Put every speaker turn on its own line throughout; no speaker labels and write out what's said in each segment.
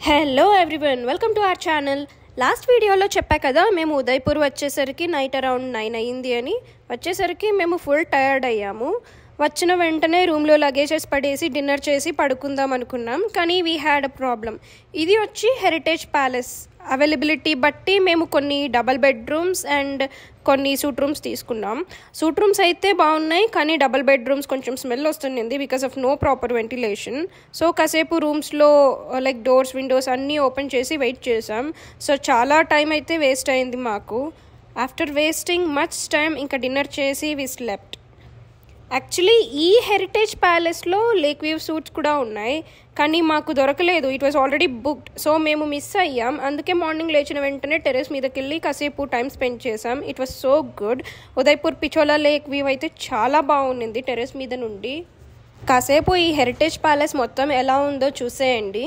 Hello everyone, welcome to our channel. Last వీడియోలో చెప్పా కదా, మేము ఉదయ్పూర్ వచ్చేసరికి నైట్ అరౌండ్ 9 అయింది అని. వచ్చేసరికి మేము ఫుల్ టయర్డ్ అయ్యాము. వచ్చిన వెంటనే రూమ్లో లగేజెస్ పడేసి డిన్నర్ చేసి పడుకుందాం అనుకున్నాం. కానీ వీ హ్యాడ్ అ ప్రాబ్లం. ఇది వచ్చి హెరిటేజ్ ప్యాలెస్. అవైలబిలిటీ బట్టి మేము కొన్ని డబల్ బెడ్రూమ్స్ అండ్ కొన్ని సూట్ రూమ్స్ తీసుకున్నాం. సూట్ రూమ్స్ అయితే బాగున్నాయి, కానీ డబల్ బెడ్రూమ్స్ కొంచెం స్మెల్ వస్తుంది because of no proper ventilation. So కాసేపు రూమ్స్లో లైక్ డోర్స్ విండోస్ అన్నీ ఓపెన్ చేసి వెయిట్ చేసాం. సో చాలా టైం అయితే వేస్ట్ అయింది మాకు. ఆఫ్టర్ వేస్టింగ్ మచ్ టైం ఇంకా డిన్నర్ చేసి వి స్లెప్ట్. యాక్చువల్లీ ఈ హెరిటేజ్ ప్యాలెస్లో లేక్ వ్యూ సూట్స్ కూడా ఉన్నాయి, కానీ మాకు దొరకలేదు. It was already booked. So మేము మిస్ అయ్యాం. అందుకే మార్నింగ్ లేచిన వెంటనే టెర్రస్ మీదకి వెళ్ళి కాసేపు టైం స్పెండ్ చేసాం. It was so good. Udaipur Pichola lake view అయితే చాలా బాగుంది టెర్రస్ మీద నుండి. కాసేపు ఈ హెరిటేజ్ ప్యాలెస్ మొత్తం ఎలా ఉందో చూసేయండి.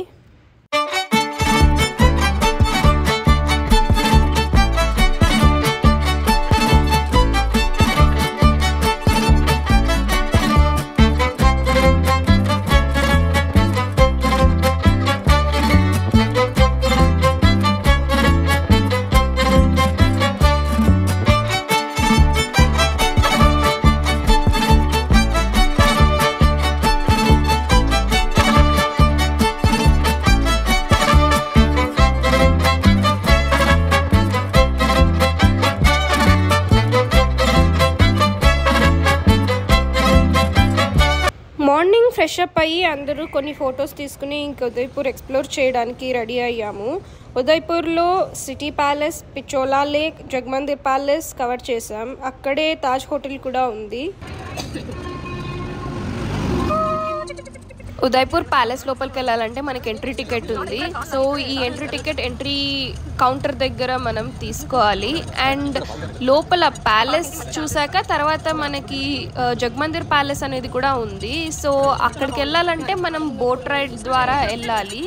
మార్నింగ్ ఫ్రెష్ అప్ అయ్యి అందరూ కొన్ని ఫొటోస్ తీసుకుని ఇంక ఉదయ్పూర్ ఎక్స్ప్లోర్ చేయడానికి రెడీ అయ్యాము. ఉదయ్పూర్లో city palace, Pichola lake, Jagmandir palace cover చేసాం. అక్కడే తాజ్ హోటల్ కూడా ఉంది. ఉదయ్పూర్ ప్యాలెస్ లోపలికి వెళ్ళాలంటే మనకి ఎంట్రీ టికెట్ ఉంది. సో ఈ ఎంట్రీ టికెట్ ఎంట్రీ కౌంటర్ దగ్గర మనం తీసుకోవాలి. అండ్ లోపల ప్యాలెస్ చూసాక తర్వాత మనకి జగమందిర్ ప్యాలెస్ అనేది కూడా ఉంది. సో అక్కడికి వెళ్ళాలంటే మనం బోట్ రైడ్ ద్వారా వెళ్ళాలి.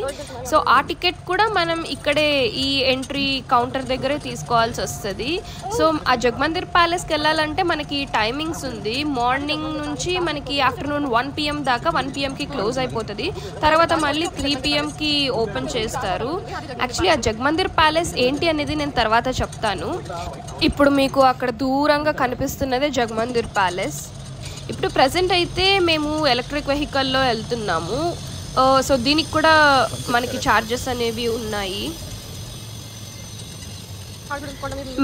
సో ఆ టికెట్ కూడా మనం ఇక్కడే ఈ ఎంట్రీ కౌంటర్ దగ్గరే తీసుకోవాల్సి వస్తుంది. సో ఆ జగమందిర్ ప్యాలెస్కి వెళ్ళాలంటే మనకి టైమింగ్స్ ఉంది. మార్నింగ్ నుంచి మనకి ఆఫ్టర్నూన్ 1 PM దాకా, 1 PMకి క్లోజ్ అయిపోతుంది. తర్వాత మళ్ళీ 3 PMకి ఓపెన్ చేస్తారు. యాక్చువల్లీ ఆ జగమందిర్ ప్యాలెస్ ఏంటి అనేది నేను తర్వాత చెప్తాను. ఇప్పుడు మీకు అక్కడ దూరంగా కనిపిస్తున్నదే జగమందిర్ ప్యాలెస్. ఇప్పుడు ప్రజెంట్ అయితే మేము ఎలక్ట్రిక్ వెహికల్లో వెళ్తున్నాము. సో దీనికి కూడా మనకి ఛార్జెస్ అనేవి ఉన్నాయి.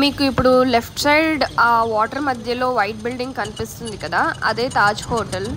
మీకు ఇప్పుడు లెఫ్ట్ సైడ్ ఆ వాటర్ మధ్యలో వైట్ బిల్డింగ్ కనిపిస్తుంది కదా, అదే తాజ్ హోటల్.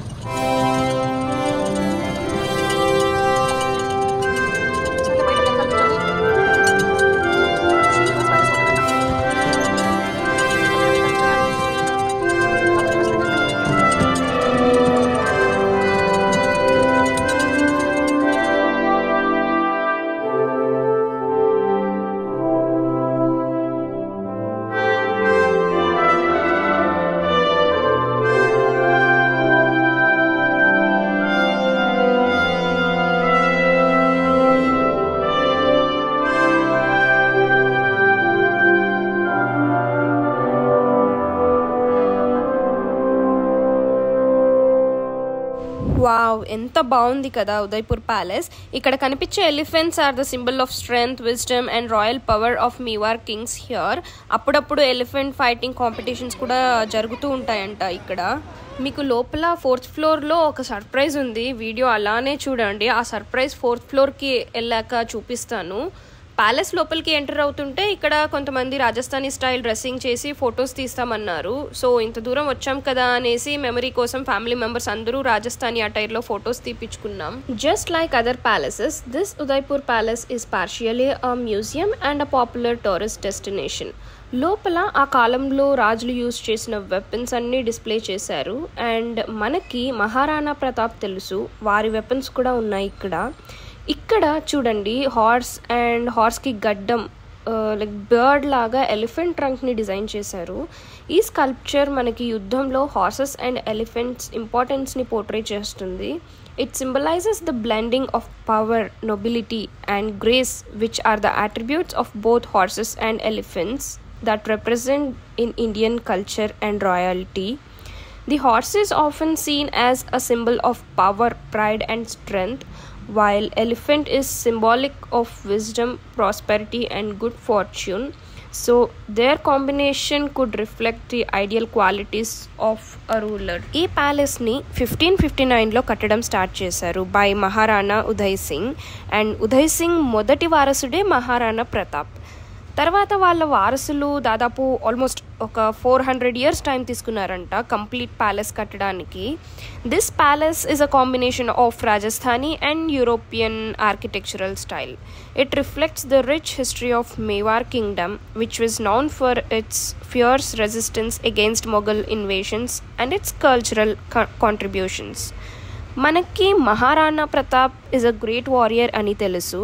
వావ్, ఎంత బాగుంది కదా ఉదయ్పూర్ ప్యాలెస్. ఇక్కడ కనిపించే elephants are the symbol of strength, wisdom and royal power of Mewar kings here. అప్పుడప్పుడు ఎలిఫెంట్ ఫైటింగ్ కాంపిటీషన్స్ కూడా జరుగుతూ ఉంటాయంట ఇక్కడ. మీకు లోపల 4th ఫ్లోర్లో ఒక సర్ప్రైజ్ ఉంది. వీడియో అలానే చూడండి. ఆ సర్ప్రైజ్ 4th ఫ్లోర్కి వెళ్ళాక చూపిస్తాను. ప్యాలెస్ లోపలికి ఎంటర్ అవుతుంటే ఇక్కడ కొంతమంది రాజస్థానీ స్టైల్ డ్రెస్సింగ్ చేసి ఫొటోస్ తీస్తామన్నారు. సో ఇంత దూరం వచ్చాం కదా అనేసి మెమరీ కోసం ఫ్యామిలీ మెంబర్స్ అందరూ రాజస్థానీ అటైర్లో ఫొటోస్ తీపించుకున్నాం. Just like other palaces, this Udaipur palace is partially a museum and a popular tourist destination. లోపల ఆ కాలంలో రాజులు యూజ్ చేసిన వెపన్స్ అన్నీ డిస్ప్లే చేశారు. అండ్ మనకి మహారాణా ప్రతాప్ తెలుసు, వారి వెపన్స్ కూడా ఉన్నాయి ఇక్కడ. ఇక్కడ చూడండి, హార్స్కి గడ్డం లైక్ బర్డ్ లాగా ఎలిఫెంట్ ట్రంక్ని డిజైన్ చేశారు. ఈ స్కల్ప్చర్ మనకి యుద్ధంలో హార్సెస్ అండ్ ఎలిఫెంట్స్ ఇంపార్టెన్స్ని పోర్ట్రే చేస్తుంది. It symbolises the blending of power, nobility and grace, which are the attributes of both horses and elephants that represent in Indian culture and royalty. The horse is often seen as a symbol of power, pride and strength, while elephant is symbolic of wisdom, prosperity and good fortune. So their combination could reflect the ideal qualities of a ruler. ఈ palace ని 1559లో కట్టడం start చేశారు by Maharana Uday Singh, and Uday Singh మొదటి వారసుడే మహారాణా ప్రతాప్. తర్వాత వాళ్ళ వారసులు దాదాపు almost ఒక 400 years టైం తీసుకున్నారంట కంప్లీట్ ప్యాలెస్ కట్టడానికి. This palace is a combination of Rajasthani and European architectural style. It reflects the rich history of Mewar kingdom which was known for its fierce resistance against Mughal invasions and its cultural contributions. మనకి Maharana Pratap is a great warrior అని తెలుసు,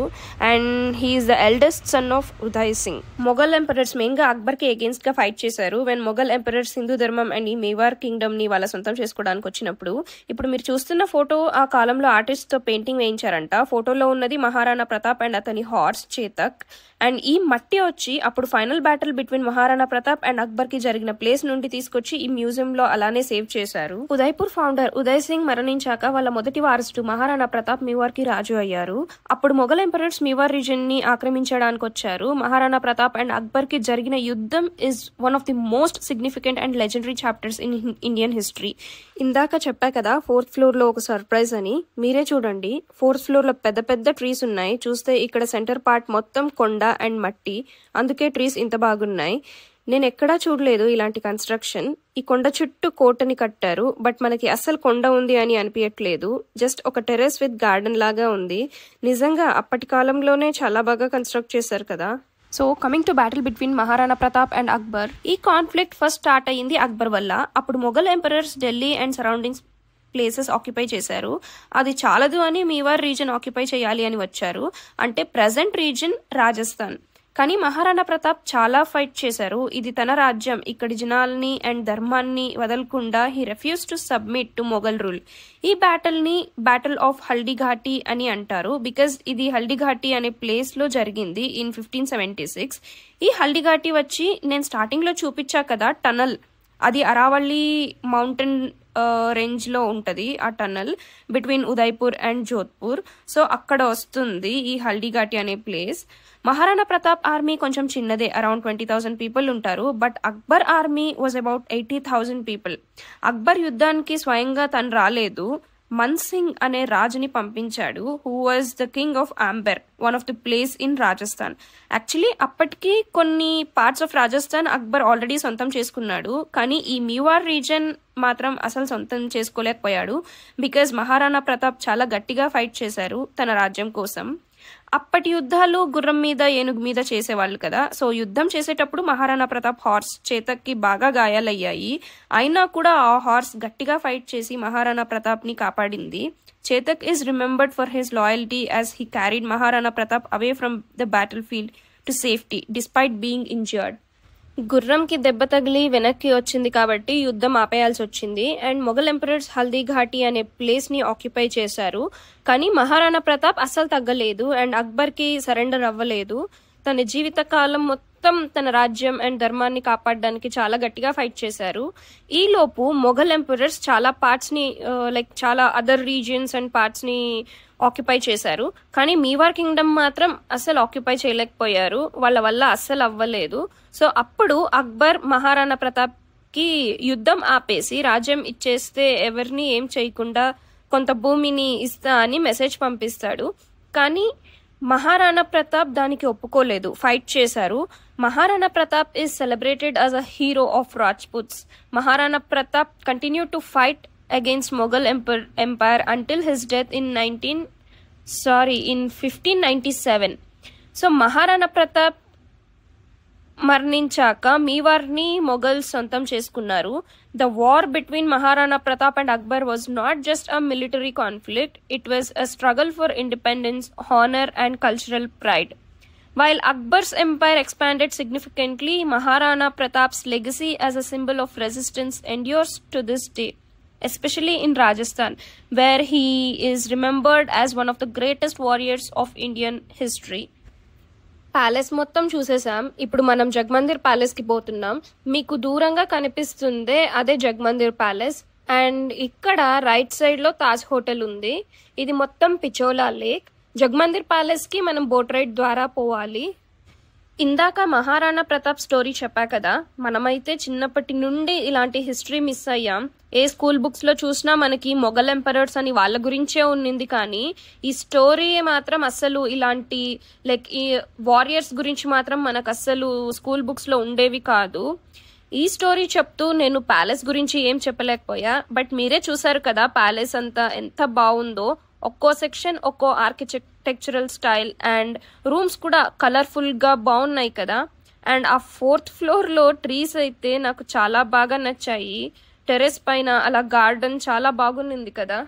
and he is the eldest son of Uday Singh. Mughal emperors మెయిన్గా అక్బర్కి అగేన్స్ట్గా fight చేశారు when Mughal emperors Hindu ధర్మం and ఈ మేవార్ కింగ్డమ్ని వాళ్ళ సొంతం చేసుకోవడానికి వచ్చినప్పుడు. ఇప్పుడు మీరు చూస్తున్న ఫోటో ఆ కాలంలో ఆర్టిస్ట్తో పెయింటింగ్ వేయించారంట. ఫోటోలో ఉన్నది మహారాణా ప్రతాప్ అండ్ అతని హార్స్ చేతక్, అండ్ ఈ మట్టి వచ్చి అప్పుడు final battle between Maharana Pratap and అక్బర్కి జరిగిన ప్లేస్ నుండి తీసుకొచ్చి ఈ మ్యూజియంలో అలానే సేవ్ చేశారు. ఉదయ్పూర్ ఫౌండర్ ఉదయ్ సింగ్ మరణించాక వాళ్ళ మొదటి వారసుడు మహారాణా ప్రతాప్ మేవార్కి రాజు అయ్యారు. అప్పుడు మొఘల్ ఎంపరర్స్ మేవార్ రీజన్ ని ఆక్రమించడానికి వచ్చారు. మహారాణా ప్రతాప్ అండ్ అక్బర్ కి జరిగిన యుద్ధం is one of the most significant and legendary chapters in Indian history. ఇందాక చెప్పా కదా 4th floor లో ఒక సర్ప్రైజ్ అని, మీరే చూడండి 4th floor లో పెద్ద పెద్ద ట్రీస్ ఉన్నాయి. చూస్తే ఇక్కడ సెంటర్ పార్ట్ మొత్తం కొండ అండ్ మట్టి, అందుకే ట్రీస్ ఇంత బాగున్నాయి. నేను ఎక్కడా చూడలేదు ఇలాంటి కన్స్ట్రక్షన్. ఈ కొండ చుట్టూ కోటని కట్టారు, బట్ మనకి అస్సలు కొండ ఉంది అని అనిపించట్లేదు. జస్ట్ ఒక టెర్రస్ విత్ గార్డెన్ లాగా ఉంది. నిజంగా అప్పటి కాలంలోనే చాలా బాగా కన్స్ట్రక్ట్ చేశారు కదా. So coming to battle between Maharana Pratap and Akbar, ఈ కాన్ఫ్లిక్ట్ ఫస్ట్ స్టార్ట్ అయ్యింది అక్బర్ వల్ల. అప్పుడు Mughal emperors Delhi and surroundings places occupy చేశారు. అది చాలదు అని మేవార్ రీజన్ ఆక్యుపై చేయాలి అని వచ్చారు, అంటే ప్రజెంట్ రీజన్ రాజస్థాన్. కానీ మహారాణా ప్రతాప్ చాలా ఫైట్ చేశారు. ఇది తన రాజ్యం, ఇక్కడి జనాల్ని అండ్ ధర్మాన్ని వదలకుండా he refuse to submit to Mughal rule. ఈ బ్యాటిల్ని బ్యాటిల్ ఆఫ్ హల్దీఘాటీ అని అంటారు, బికాజ్ ఇది హల్దీఘాటీ అనే ప్లేస్లో జరిగింది ఇన్ 1576. ఈ హల్దీఘాటీ వచ్చి నేను స్టార్టింగ్లో చూపించా కదా టనల్, అది అరావళి మౌంటైన్ రేంజ్లో ఉంటుంది ఆ tunnel between Udaipur and Jodhpur. So అక్కడ వస్తుంది ఈ హల్దీఘాటీ అనే ప్లేస్. మహారాణా ప్రతాప్ ఆర్మీ కొంచెం చిన్నదే, అరౌండ్ 20,000 పీపుల్ ఉంటారు. But Akbar army was about 80,000 people. Akbar యుద్ధానికి స్వయంగా తను రాలేదు, మన్ సింగ్ అనే రాజుని పంపించాడు, who was the king of Amber, one of the place in Rajasthan. Actually అప్పటికి కొన్ని parts of Rajasthan Akbar already సొంతం చేసుకున్నాడు, కానీ ఈ మేవార్ రీజన్ మాత్రం అసలు సొంతం చేసుకోలేకపోయాడు, బికాజ్ మహారాణా ప్రతాప్ చాలా గట్టిగా ఫైట్ చేశారు తన రాజ్యం కోసం. అప్పటి యుద్ధాలు గుర్రం మీద ఏనుగు మీద చేసేవాళ్ళు కదా. సో యుద్ధం చేసేటప్పుడు మహారాణా ప్రతాప్ హార్స్ చేతక్కి బాగా గాయాలయ్యాయి. అయినా కూడా ఆ హార్స్ గట్టిగా ఫైట్ చేసి మహారాణా ప్రతాప్ని కాపాడింది. Chetak is remembered for his loyalty as he carried Maharana Pratap away from the battle field to safety despite being injured. గుర్రంకి దెబ్బ తగిలి వెనక్కి వచ్చింది కాబట్టి యుద్ధం ఆపేయాల్సి వచ్చింది, అండ్ మొఘల్ ఎంపరర్స్ హల్దీఘాటీ అనే ప్లేస్ని ఆక్యుపై చేశారు. కానీ మహారాణా ప్రతాప్ అస్సలు తగ్గలేదు అండ్ అక్బర్కి సరెండర్ అవ్వలేదు. తన జీవితకాలం మొత్తం తన రాజ్యం అండ్ ధర్మాన్ని కాపాడడానికి చాలా గట్టిగా ఫైట్ చేశారు. ఈలోపు మొఘల్ ఎంపరర్స్ చాలా పార్ట్స్ని లైక్ చాలా అదర్ రీజియన్స్ అండ్ పార్ట్స్ని ఆక్యుపై చేశారు. కానీ మేవార్ కింగ్డమ్ మాత్రం అస్సలు ఆక్యుపై చేయలేకపోయారు, వాళ్ళ వల్ల అస్సలు అవ్వలేదు. సో అప్పుడు అక్బర్ మహారాణా ప్రతాప్కి యుద్ధం ఆపేసి రాజ్యం ఇచ్చేస్తే ఎవరిని ఏం చేయకుండా కొంత భూమిని ఇస్తా అని మెసేజ్ పంపిస్తాడు. కానీ మహారాణా ప్రతాప్ దానికి ఒప్పుకోలేదు, ఫైట్ చేశారు. Maharana Pratap is celebrated as a hero of Rajputs. Maharana Pratap continue to fight against Mughal empire until his death in 1597. So Maharana Pratap మరణించాక మేవార్ని మొఘల్ సొంతం చేసుకున్నారు. The war between Maharana Pratap and Akbar was not just a military conflict, it was a struggle for independence, honour and cultural pride. While Akbar's empire expanded significantly, Maharana Pratap's legacy as a symbol of resistance endures to this day, especially in Rajasthan, where he is remembered as one of the greatest warriors of Indian history. Palace మొత్తం చూసేసాం. ఇప్పుడు మనం జగమందిర్ ప్యాలెస్కి పోతున్నాం. మీకు దూరంగా కనిపిస్తుందే అదే జగమందిర్ palace. And ఇక్కడ right సైడ్లో Taj hotel ఉంది. ఇది మొత్తం పిచోలా లేక్. జగమందిర్ ప్యాలెస్కి మనం బోట్ రైడ్ ద్వారా పోవాలి. ఇందాక మహారాణా ప్రతాప్ స్టోరీ చెప్పా కదా, మనమైతే చిన్నప్పటి నుండి ఇలాంటి హిస్టరీ మిస్ అయ్యాం. ఏ స్కూల్ బుక్స్లో చూసినా మనకి మొఘల్ ఎంపరర్స్ అని వాళ్ళ గురించే ఉన్నింది, కానీ ఈ స్టోరీ మాత్రం అస్సలు ఇలాంటి లైక్ ఈ వారియర్స్ గురించి మాత్రం మనకు అస్సలు స్కూల్ బుక్స్లో ఉండేవి కాదు. ఈ స్టోరీ చెప్తూ నేను ప్యాలెస్ గురించి ఏం చెప్పలేకపోయా, బట్ మీరే చూసారు కదా ప్యాలెస్ అంతా ఎంత బాగుందో. ఒక్కో సెక్షన్ ఒక్కో ఆర్కిటెక్చరల్ స్టైల్ అండ్ రూమ్స్ కూడా కలర్ఫుల్గా బాగున్నాయి కదా. అండ్ ఆ 4th ఫ్లోర్లో ట్రీస్ అయితే నాకు చాలా బాగా నచ్చాయి. టెరెస్ పైన అలా గార్డెన్ చాలా బాగుంది కదా.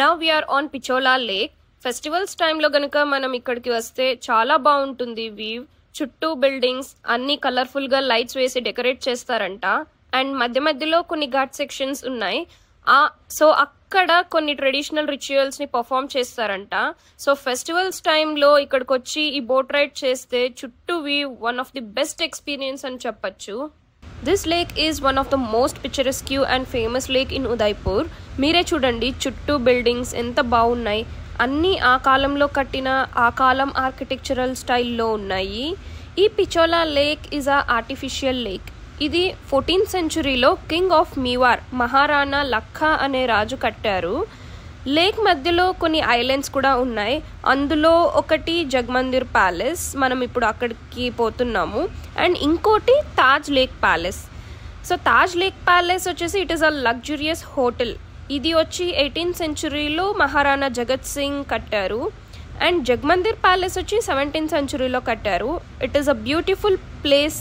Now we're on Pichola lake. Festivals టైంలో కనుక మనం ఇక్కడికి వస్తే చాలా బాగుంటుంది వ్యూ. చుట్టూ బిల్డింగ్స్ అన్ని కలర్ఫుల్గా లైట్స్ వేసి డెకరేట్ చేస్తారంట. అండ్ మధ్య మధ్యలో కొన్ని ఘాట్ సెక్షన్స్ ఉన్నాయి. సో అక్కడ కొన్ని ట్రెడిషనల్ రిచువల్స్ని పర్ఫామ్ చేస్తారంట. సో ఫెస్టివల్స్ టైంలో ఇక్కడికి వచ్చి ఈ బోట్ రైడ్ చేస్తే చుట్టూ view one of the best experience అని చెప్పచ్చు. This lake is one of the most picturesque and famous lake in Udaipur. మీరే చూడండి చుట్టూ బిల్డింగ్స్ ఎంత బాగున్నాయి. అన్నీ ఆ కాలంలో కట్టిన ఆ కాలం ఆర్కిటెక్చరల్ స్టైల్లో ఉన్నాయి. ఈ Pichola lake is a artificial lake. ఇది 14th సెంచురీలో కింగ్ ఆఫ్ మీవార్ మహారాణా లఖా అనే రాజు కట్టారు. లేక్ మధ్యలో కొన్ని ఐలాండ్స్ కూడా ఉన్నాయి. అందులో ఒకటి జగమందిర్ ప్యాలెస్, మనం ఇప్పుడు అక్కడికి పోతున్నాము. అండ్ ఇంకోటి Taj lake palace. So Taj lake palace వచ్చేసి it is a luxurious hotel. ఇది వచ్చి 18th సెంచురీలో మహారాణా జగత్ సింగ్ కట్టారు. అండ్ జగమందిర్ ప్యాలెస్ వచ్చి 17th సెంచురీలో కట్టారు. It is a beautiful place.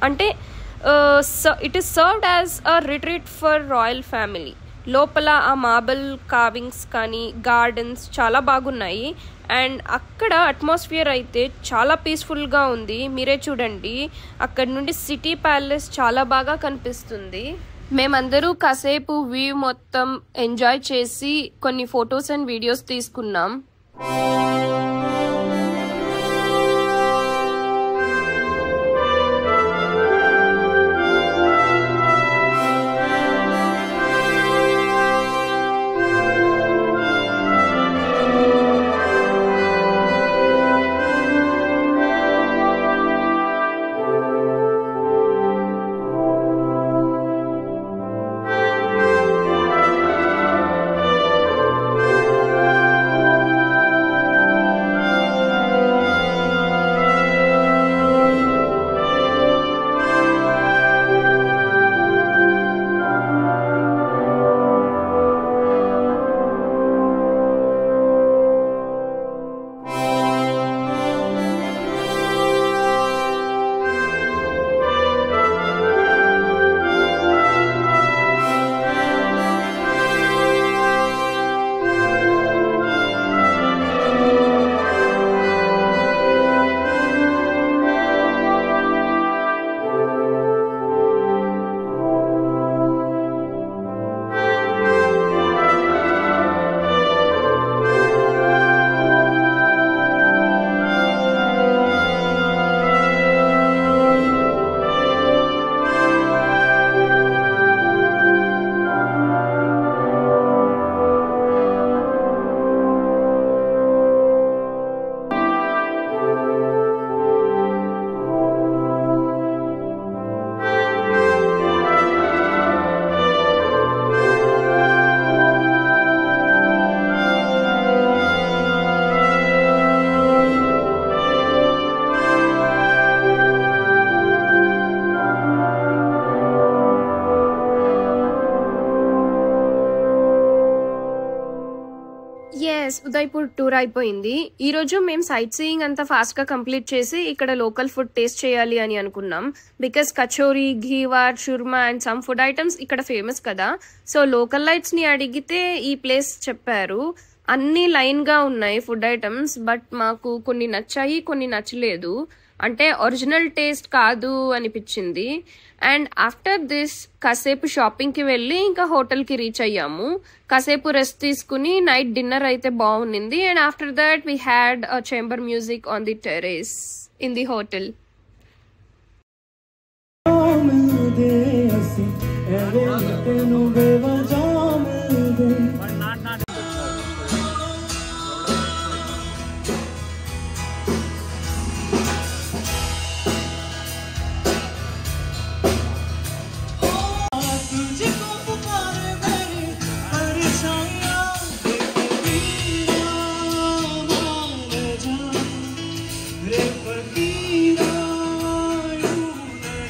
అంటే it is served as a retreat for royal family. లోపల ఆ మార్బుల్ కార్వింగ్స్ కానీ గార్డెన్స్ చాలా బాగున్నాయి. అండ్ అక్కడ అట్మాస్ఫియర్ అయితే చాలా పీస్ఫుల్గా ఉంది. మీరే చూడండి, అక్కడ నుండి సిటీ ప్యాలెస్ చాలా బాగా కనిపిస్తుంది. మేమందరూ కాసేపు వ్యూ మొత్తం ఎంజాయ్ చేసి కొన్ని ఫొటోస్ అండ్ వీడియోస్ తీసుకున్నాం. ఉదయ్పూర్ టూర్ అయిపోయింది. ఈ రోజు మేము సైట్ సీయింగ్ అంతా ఫాస్ట్ గా కంప్లీట్ చేసి ఇక్కడ లోకల్ ఫుడ్ టేస్ట్ చేయాలి అని అనుకున్నాం. Because kachori, ghevar, churma and some food items ఇక్కడ ఫేమస్ కదా. సో లోకల్ లైట్స్ ని అడిగితే ఈ ప్లేస్ చెప్పారు. అన్ని లైన్ గా ఉన్నాయి ఫుడ్ ఐటమ్స్, బట్ మాకు కొన్ని నచ్చాయి, కొన్ని నచ్చలేదు. అంటే ఒరిజినల్ టేస్ట్ కాదు అనిపించింది. అండ్ ఆఫ్టర్ దిస్ కాసేపు షాపింగ్కి వెళ్ళి ఇంకా హోటల్కి రీచ్ అయ్యాము. కాసేపు రెస్ట్ తీసుకుని నైట్ డిన్నర్ అయితే బాగుంది. And after that we had a chamber music on the terrace in the hotel.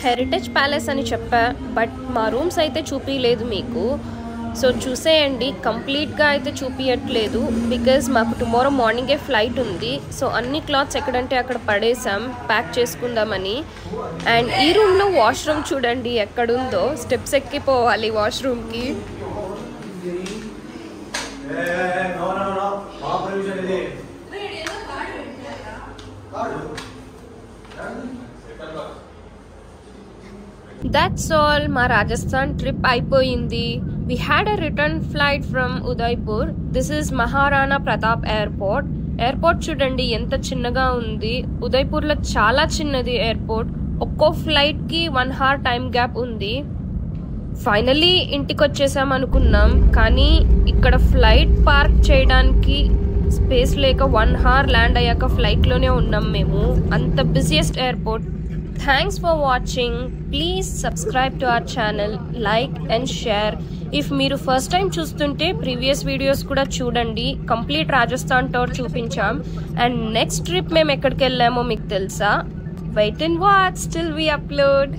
Heritage palace అని చెప్పా, బట్ మా రూమ్స్ అయితే చూపించలేదు మీకు. సో చూసేయండి, కంప్లీట్గా అయితే చూపించట్లేదు బికాజ్ మాకు టుమారో మార్నింగే ఫ్లైట్ ఉంది. సో అన్ని క్లాత్స్ ఎక్కడంటే అక్కడ పడేసాం ప్యాక్ చేసుకుందామని. అండ్ ఈ రూమ్లో వాష్రూమ్ చూడండి ఎక్కడుందో, స్టెప్స్ ఎక్కిపోవాలి వాష్రూమ్కి. That's all. మా రాజస్థాన్ ట్రిప్ అయిపోయింది. We had a return flight from Udaipur. This is Maharana Pratap Airport. Airport చూడండి ఎంత చిన్నగా ఉంది. ఉదయ్పూర్లో చాలా చిన్నది ఎయిర్పోర్ట్. ఒక్కో ఫ్లైట్కి 1 hour టైం గ్యాప్ ఉంది. ఫైనలీ ఇంటికి వచ్చేసాం అనుకున్నాం, కానీ ఇక్కడ ఫ్లైట్ పార్క్ చేయడానికి స్పేస్ లేక 1 hour ల్యాండ్ అయ్యాక ఫ్లైట్లోనే ఉన్నాం మేము. అంత busiest airport. Thanks for watching. Please subscribe to our channel, like and share. If మీరు ఫస్ట్ టైం చూస్తుంటే ప్రీవియస్ వీడియోస్ కూడా చూడండి. కంప్లీట్ రాజస్థాన్ టూర్ చూపించాం. అండ్ నెక్స్ట్ ట్రిప్ మేము ఎక్కడికి వెళ్ళామో మీకు తెలుసా? Wait and watch till we upload.